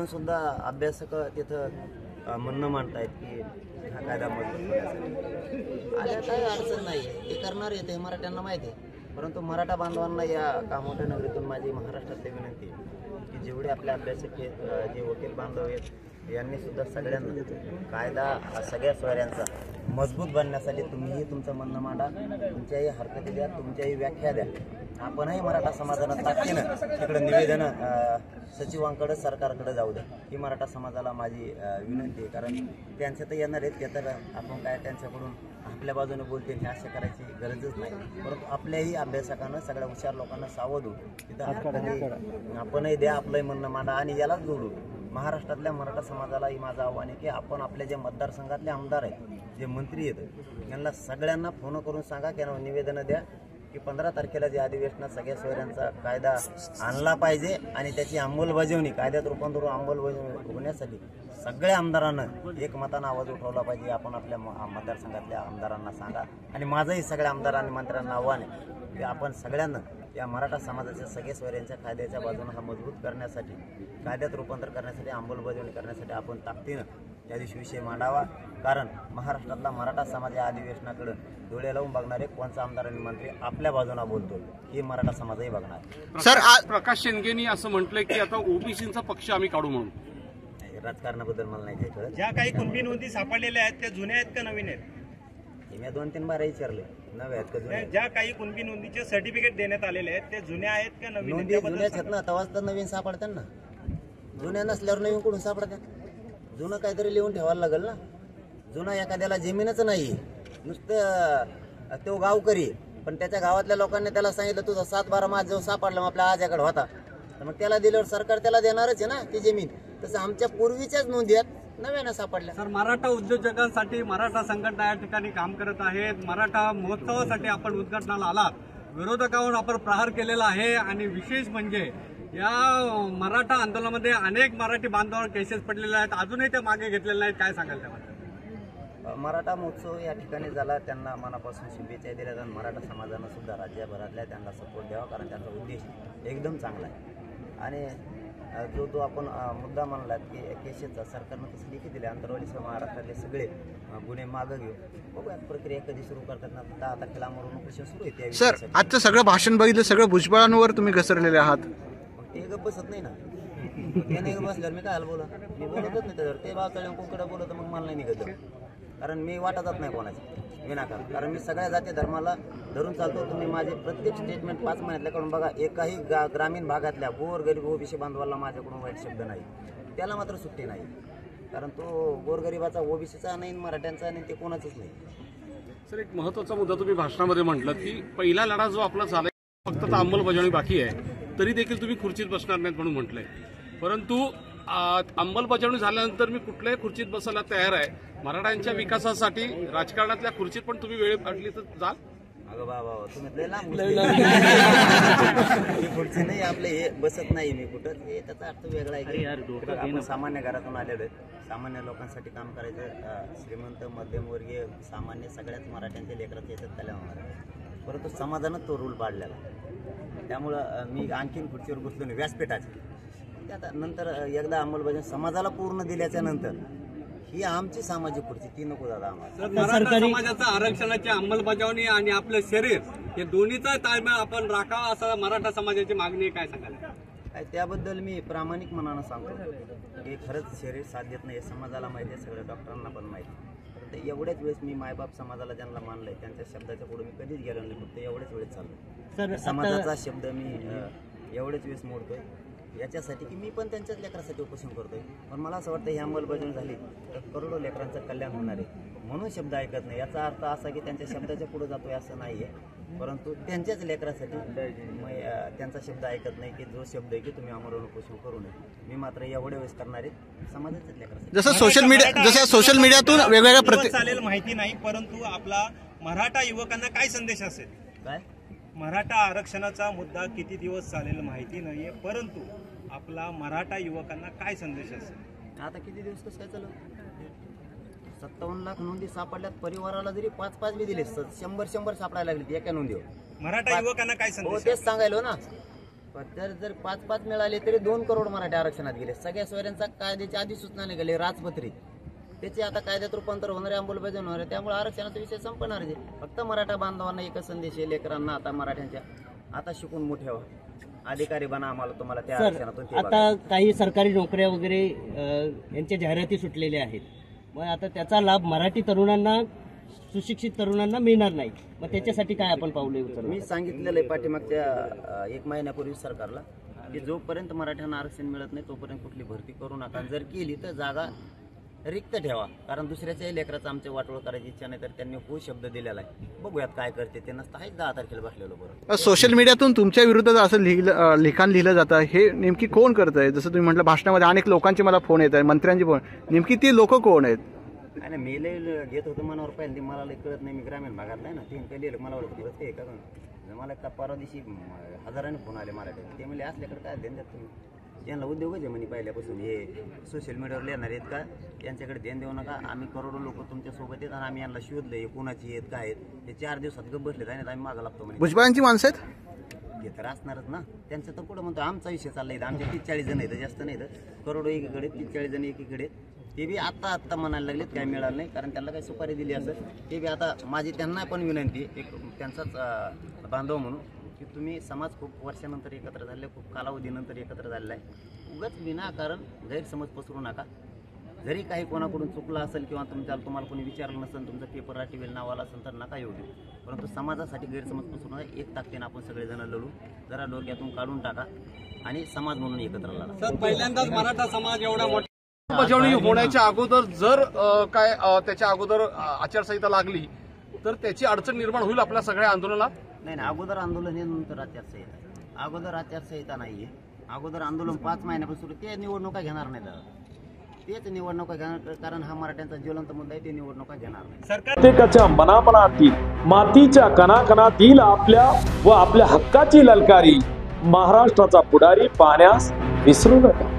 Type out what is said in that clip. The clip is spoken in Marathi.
करून सुद्धा अभ्यासक तिथं म्हणणं मांडतायत की हा कायदा मजबूत करण्यासाठी आल्या काही अडचण नाही आहे, ते करणार येते मराठ्यांना माहिती आहे. परंतु मराठा बांधवांना या कामोठ्या नगरीतून माझी महाराष्ट्रातली विनंती आहे की जेवढे आपले अभ्यासक आहेत, जे वकील बांधव आहेत, यांनी सुद्धा सगळ्यांना कायदा सगळ्या सोयऱ्यांचा मजबूत बनण्यासाठी तुम्हीही तुमचं म्हणणं मांडा, तुमच्याही हरकती द्या, तुमच्याही व्याख्या द्या. आपणही मराठा समाजानं ताकदीनं तिकडं निवेदन सचिवांकडे सरकारकडे जाऊ द्या, ही मराठा समाजाला माझी विनंती आहे. कारण त्यांच्या तर येणार आहेत, ते तर आपण काय त्यांच्याकडून आपल्या बाजूने बोलतील हे असे करायची गरजच नाही. परंतु आपल्याही अभ्यासकांना, सगळ्या हुशार लोकांना सावध होऊ, तिथं आपणही द्या आपलंही म्हणणं मांडा आणि यालाच जोडू. महाराष्ट्रातल्या मराठा समाजालाही माझं आव्हान आहे की आपण आपल्या जे मतदारसंघातले आमदार आहेत, जे मंत्री आहेत, यांना सगळ्यांना फोन करून सांगा की निवेदनं द्या की 15 तारखेला जे अधिवेशनात सगळ्या सोयऱ्यांचा कायदा आणला पाहिजे आणि त्याची अंमलबजावणी, कायद्यात रूपांतर अंमलबजावणी होण्यासाठी सगळ्या आमदारांना एकमतानं आवाज उठवला पाहिजे. आपण आपल्या मतदारसंघातल्या आमदारांना सांगा आणि माझंही सगळ्या आमदारांनी मंत्र्यांना आव्हान आहे की आपण सगळ्यांना या मराठा समाजाच्या सगळ्या सोयऱ्यांच्या कायद्याच्या बाजूने हा मजबूत करण्यासाठी, कायद्यात रूपांतर करण्यासाठी, अंमलबजावणी करण्यासाठी आपण ताकदीनं त्या दिवशी विषय मांडावा. कारण महाराष्ट्रातला मराठा समाज या अधिवेशनाकडे डोळे लावून बघणारे कोणचा आमदार आणि मंत्री आपल्या बाजूने बोलतो हे मराठा समाजही बघणार. सर, प्रकाश शेंडेंनी असं म्हटलंय की आता ओबीसीचा पक्ष आम्ही काढू म्हणून. राजकारणाबद्दल मला नाही काही कळत. ज्या काही कुणबी नोंदी सापडलेल्या आहेत त्या जुन्या आहेत का नवीन आहेत? मी 2-3 बार विचारले, नव्या आहेत का जुन्या? ज्या काही कुणबी नोंदीचे सर्टिफिकेट देण्यात आलेले आहेत ते जुन्या आहेत का नवीन? नोंदी जुन्याच आहेत ना, तेव्हाच तर नवीन सापडतात ना. जुन्या नसल्यावर नवीन कुठून सापडतात? जुनं काहीतरी लिहून ठेवायला लागेल ना. जुना एखाद्याला जमीनच नाही, नुसतं तो गावकरी, पण त्याच्या गावातल्या लोकांनी त्याला सांगितलं तुझा 7-12 मास जो सापडला आपल्या आज्याकडे होता, तर मग त्याला दिल्यावर सरकार त्याला देणारच आहे ना ती जमीन. तसं आमच्या पूर्वीच्याच नोंदी आहेत, नव्यानं सापडल्या. सर, मराठा उद्योजकांसाठी मराठा संघटना या ठिकाणी काम करत आहेत. मराठा महोत्सवासाठी आपण उद्घाटनाला आलात, विरोधकांवर आपण प्रहार केलेला आहे आणि विशेष म्हणजे या मराठा आंदोलनामध्ये अनेक मराठी बांधवांवर केसेस पडलेले आहेत, अजूनही ते मागे घेतलेले नाहीत, काय सांगाल त्यामध्ये? मराठा महोत्सव या ठिकाणी झाला, त्यांना मनापासून शुभेच्छा दिल्या जातात. मराठा समाजानं सुद्धा राज्यभरातल्या त्यांना सपोर्ट द्यावा, कारण त्यांचा उद्देश एकदम चांगला आहे. आणि जो आपण मुद्दा मानलात की केसेसचा, सरकारनं तसं लिखित दिले, अंतरवालीसह महाराष्ट्रातले सगळे गुन्हे मागं घेऊ. बघूया प्रक्रिया कधी सुरू करतात ना, 10 तारखेला आमरण उपोषण सुरू होते. सर, आजचं सगळं भाषण बघितलं, सगळं भुजबळांवर तुम्ही घसरलेले आहात. ते गप्प बसत नाही ना, त्याने बसल्यावर मी काय बोला, मी बोलतच नाही त्याच्यावर. ते बावचाळ्या कोणकडे बोलत मग मला नाही निघत, कारण मी वाटतच नाही कोणाची विनाकारण. कारण मी सगळ्या जाती धर्माला धरून चालतो. तुम्ही माझे प्रत्येक स्टेटमेंट 5 महिन्यातल्याकडून बघा, एकाही ग्रामीण भागातल्या गोरगरीब ओबीसी बांधवाला माझ्याकडून वाईट शब्द नाही, त्याला मात्र सुट्टी नाही. कारण तो गोरगरिबाचा, ओबीसीचा नाही, मराठ्यांचा नाही, ते कोणाचंच नाही. सर, एक महत्वाचा मुद्दा तुम्ही भाषणामध्ये म्हटलं की पहिला लढा जो आपला झाला फक्त आता अंमलबजावणी बाकी आहे, तरी देखील तुम्ही खुर्चीत बसणार नाहीत म्हणून म्हटलंय. परंतु अंमलबजावणी झाल्यानंतर मी कुठल्याही खुर्चीत बसायला तयार आहे. मराठ्यांच्या विकासासाठी राजकारणातल्या खुर्चीत पण तुम्ही वेळ काढली तर जाल. अगं बाबा, तुम्ही खुर्ची नाही, आपले हे बसत नाही मी कुठं, हे त्याचा अर्थ वेगळा आहे. आपण सामान्य घरातून आलेलो आहे, सामान्य लोकांसाठी काम करायचं. श्रीमंत, मध्यमवर्गीय, सामान्य सगळ्याच मराठ्यांच्या लेकराच्या याच्यात त्याला होणार आहे. परंतु समाजानं तो रूल पाडलेला, त्यामुळं मी आणखीन खुर्चीवर बसलो नाही व्यासपीठाची. ते आता नंतर एकदा अंमलबजावणी समाजाला पूर्ण दिल्याच्या नंतर ही आमची सामाजिक खुर्ची, ती नको दादा आम्हाला. मराठा समाजाचं आरक्षणाची अंमलबजावणी आणि आपलं शरीर हे दोन्हीचा ताळमेळ आपण राखावा असं मराठा समाजाची मागणी आहे, काय सांगाल? त्याबद्दल मी प्रामाणिक मनानं सांगतो की खरंच शरीर साथ देत नाही, समाजाला माहिती आहे, सगळ्या डॉक्टरांना पण माहिती आहे. एवढ्याच वेळेस मी मायबाप समाजाला ज्यांना मानलंय त्यांच्या शब्दाच्या पुढे मी कधीच गेलो नाही, फक्त एवढ्याच वेळेस चाललो. समाजाचा शब्द मी एवढ्याच वेळेस मोडतोय याच्यासाठी की मी पण त्यांच्याच लेकरासाठी उपोषण करतोय. पण मला असं वाटतं ही अंमलबजावणी झाली तर करोडो लेकरांचं कल्याण होणार आहे, म्हणून शब्द ऐकत नाही. याचा अर्थ असा की त्यांच्या शब्दाच्या पुढे जातोय असं नाही आहे, परंतु त्यांच्याच लेकरासाठी त्यांचा शब्द ऐकत नाही की जो शब्द आहे की तुम्ही आमरण उपोषण करू नये. मी मात्र एवढ्या वेळेस करणार आहे समाजाच्याच लेकरासाठी. जसं सोशल मीडियातून वेगवेगळ्या चालेल माहिती नाही, परंतु आपला मराठा युवकांना काय संदेश असेल? काय मराठा आरक्षणाचा मुद्दा किती दिवस चालेल माहिती नाहीये, परंतु आपला मराठा युवकांना काय संदेश असेल? आता किती दिवस कसं काय चालू? 57 लाख नोंदी सापडल्यात. परिवाराला जरी 5-5 बी दिले, 100 सापडायला लागले एका नोंदीवर. मराठा युवकांना काय संदेश? तेच सांगायलो ना, जर 5-5 मिळाले तरी 2 करोड मराठी आरक्षणात गेले. सगळ्या सोयऱ्यांचा कायद्याची आधी सूचना निघाली राजपत्रित, त्याचे आता कायद्यात रूपांतर होणारे, अंमलबजावणी होणार आहे. त्यामुळे आरक्षणाचा विषय संपणार आहे. फक्त मराठा बांधवांना एकच संदेश आहे, लेकरांना आता मराठ्यांच्या आता शिकून मोठे व्हा, अधिकारी बना, आम्हाला तुम्हाला त्या आरक्षणातून ते बघा. आता काही सरकारी नोकऱ्या वगैरे यांच्या जाहिराती सुटलेल्या आहेत. मग आता त्याचा लाभ मराठी तरुणांना, सुशिक्षित तरुणांना मिळणार नाही. मग त्याच्यासाठी काय आपण पावले उचलणार? मी सांगितलेलं आहे पाठीमागच्या 1 महिन्यापूर्वी सरकारला की जोपर्यंत मराठ्यांना आरक्षण मिळत नाही तोपर्यंत कुठली भरती करू नका. जर केली तर जागा रिक्त ठेवा, कारण दुसऱ्याच्याही लेकराचं आमच्या वाटोळ करायची इच्छा नाही. तर त्यांनी हो शब्द दिलेला आहे. बघूयात काय करते ते. नसतं आहेच 10 तारखेला बसलेलो बरोबर. सोशल मीडियातून तुमच्या विरुद्ध असं लिखाण लिहिलं जातं, हे नेमकी कोण करत आहे? जसं तुम्ही म्हटलं भाषणामध्ये अनेक लोकांचे मला फोन येत आहेत, मंत्र्यांचे फोन. नेमकी ती लोक कोण आहेत? आणि मी लय घेत होतो मनावर पाहिजे, मला लय कळत नाही. मी ग्रामीण भागात नाही ना, तीन काही लिहिलं मला वाटतं ते का मला का परवा दिवशी हजाराने फोन आले मराठी. ते म्हणजे असल्याकडे काय ध्यान देत तुम्ही? त्यांना उद्योगच आहे म्हणे पहिल्यापासून, हे सोशल मीडियावर लिहिणार आहेत का यांच्याकडे ध्यान देऊ नका. आम्ही करोडो लोक तुमच्या सोबत आहेत आणि आम्ही यांना शोधलं, हे कोणाची आहेत काय आहेत. ते 4 दिवसात गप्प बसलेत आणि आम्ही मागं लागतो म्हणे. भुजबळांची माणसं आहेत हे तर असणारच ना. त्यांचं तर पुढं म्हणतो आमचा विषय चाललाय. आमचे 30-40 जण आहेत, जास्त नाही. करोडो एकीकडे, 30-40 जण एकीकडे. ते बी आत्ता म्हणायला लागलेत काय मिळालं नाही, कारण त्यांना काही सुपारी दिली असं. ते बी आता माझी त्यांना पण विनंती, एक त्यांचाच बांधव म्हणून, की तुम्ही समाज खूप वर्षानंतर एकत्र झाले, खूप कालावधीनंतर एकत्र झालेला आहे. उगाच विनाकारण गैरसमज पसरू नका. जरी काही कोणाकडून चुकलं असेल किंवा तुम्हाला कोणी विचारलं नसेल, तुमचा पेपर राटीवेल नावाला असेल तर नका येऊ देऊ. परंतु समाजासाठी गैरसमज पसरू नका. एक ताकदीनं आपण सगळेजण लढू. जरा डोक्यातून काढून टाका आणि समाज म्हणून एकत्र लढा. सर, पहिल्यांदाच मराठा समाज एवढा मोठा अंमलबजावणी होण्याच्या अगोदर जर त्याच्या अगोदर आचारसंहिता लागली तर त्याची अडचण निर्माण होईल आपल्या सगळ्या आंदोलनात. नाही, अगोदर आंदोलन हे नंतर आचारसंहिता आहे. अगोदर आचारसंहिता नाहीये. अगोदर आंदोलन 5 महिन्यापासून सुरू. ते निवडणुका घेणार नाही दादा, तेच निवडणुका घेणार, कारण हा मराठ्यांचा ज्वलंत मुद्दा आहे. ते निवडणुका घेणार नाही. प्रत्येकाच्या मनामनातील, मातीच्या कणाकणातील आपल्या व आपल्या हक्काची ललकारी महाराष्ट्राचा पुढारी पाहण्यास विसरू नका.